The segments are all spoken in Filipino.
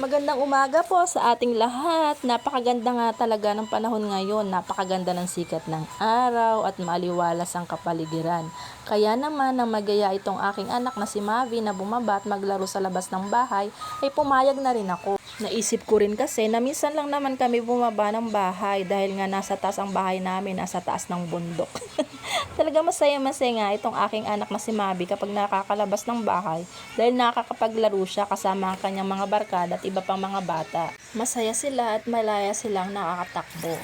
Magandang umaga po sa ating lahat. Napakaganda nga talaga ng panahon ngayon. Napakaganda ng sikat ng araw at maaliwalas ang kapaligiran. Kaya naman nang magaya itong aking anak na si Mavi na bumaba at maglaro sa labas ng bahay, ay pumayag na rin ako. Naisip ko rin kasi na minsan lang naman kami bumaba ng bahay dahil nga nasa taas ang bahay namin, nasa taas ng bundok. Talaga masaya-masaya nga itong aking anak na si Mavi kapag nakakalabas ng bahay dahil nakakapaglaro siya kasama ang kanyang mga barkada at iba pang mga bata. Masaya sila at malaya silang nakakatakbo.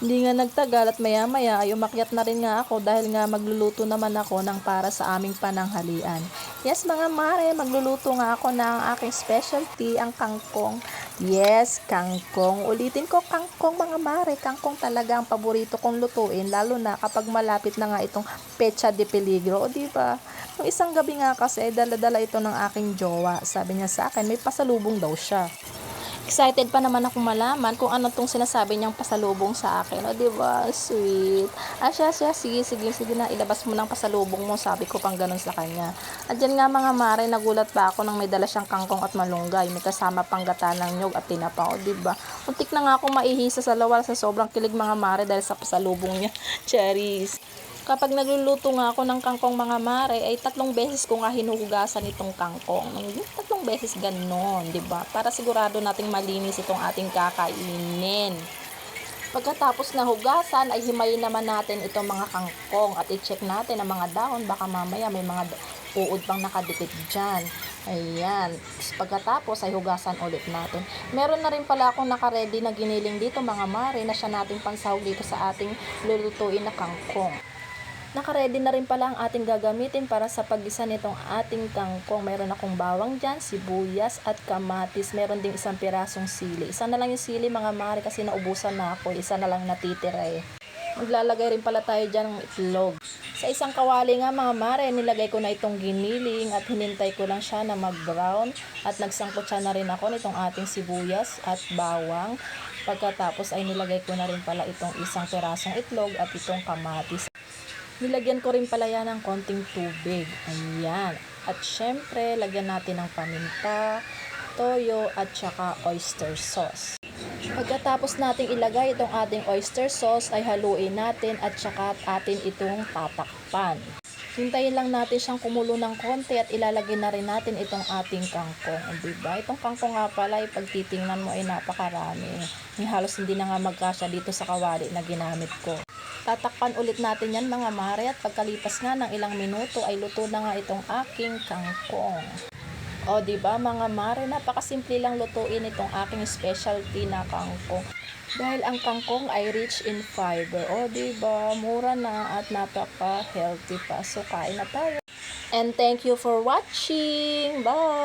Hindi nga nagtagal at maya-maya ay umakyat na rin nga ako dahil nga magluluto naman ako ng para sa aming pananghalian. Yes mga mare, magluluto nga ako ng aking specialty, ang kangkong. Yes, kangkong. Ulitin ko, kangkong mga mare. Kangkong talaga ang paborito kong lutuin, lalo na kapag malapit na nga itong Pecha de Peligro. O diba? Nung isang gabi nga kasi, dala-dala ito ng aking jowa. Sabi niya sa akin, may pasalubong daw siya. Excited pa naman ako malaman kung ano tong sinasabi niyang pasalubong sa akin. O, diba? Sweet. Sige na, ilabas mo ng pasalubong mo. Sabi ko pang ganun sa kanya. At dyan nga mga mare, nagulat pa ako nang may dala siyang kangkong at malunggay. May kasama pang gata ng nyog at tinapa. O, diba? Untik na nga ako maihisa sa lawal sa sobrang kilig mga mare dahil sa pasalubong niya. Cherries. Kapag nagluluto nga ako ng kangkong mga mare, ay 3 beses ko nga hinuhugasan itong kangkong. 3 beses ganon, di ba? Para sigurado nating malinis itong ating kakainin. Pagkatapos na hugasan, ay himayin naman natin itong mga kangkong at i-check natin ang mga dahon. Baka mamaya may mga uod pang nakadikit dyan. Ayan. Pagkatapos ay hugasan ulit natin. Meron na rin pala akong nakaredy na giniling dito mga mare na siya nating pansahog dito sa ating lulutuin na kangkong. Naka-ready na rin pala ang ating gagamitin para sa paggisa nitong ating kangkong. Meron akong bawang dyan, sibuyas at kamatis. Meron ding isang pirasong sili. Isa na lang yung sili mga mare kasi naubusan na ako. Isa na lang natitira eh. Maglalagay rin pala tayo dyan ng itlog. Sa isang kawali nga mga mare, nilagay ko na itong giniling at hinintay ko lang siya na mag-brown. At nagsangkot siya na rin ako nitong ating sibuyas at bawang. Pagkatapos ay nilagay ko na rin pala itong isang pirasong itlog at itong kamatis. Nilagyan ko rin pala yan ng konting tubig. Ayan. At syempre, lagyan natin ng paminta, toyo, at saka oyster sauce. Pagkatapos nating ilagay itong ating oyster sauce, ay haluin natin at saka atin itong tatakpan. Hintayin lang natin siyang kumulo ng konti at ilalagay na rin natin itong ating kangkong. Diba? Itong kangkong nga pala, pagtitingnan mo ay napakarami. Halos hindi na nga magkasya dito sa kawali na ginamit ko. Tatakpan ulit natin yan mga mare at pagkalipas nga ng ilang minuto ay luto na nga itong aking kangkong. O diba mga mare, napakasimple lang lutuin itong aking specialty na kangkong. Dahil ang kangkong ay rich in fiber. O diba, mura na at napaka-healthy pa. So kain na tayo. And thank you for watching. Bye!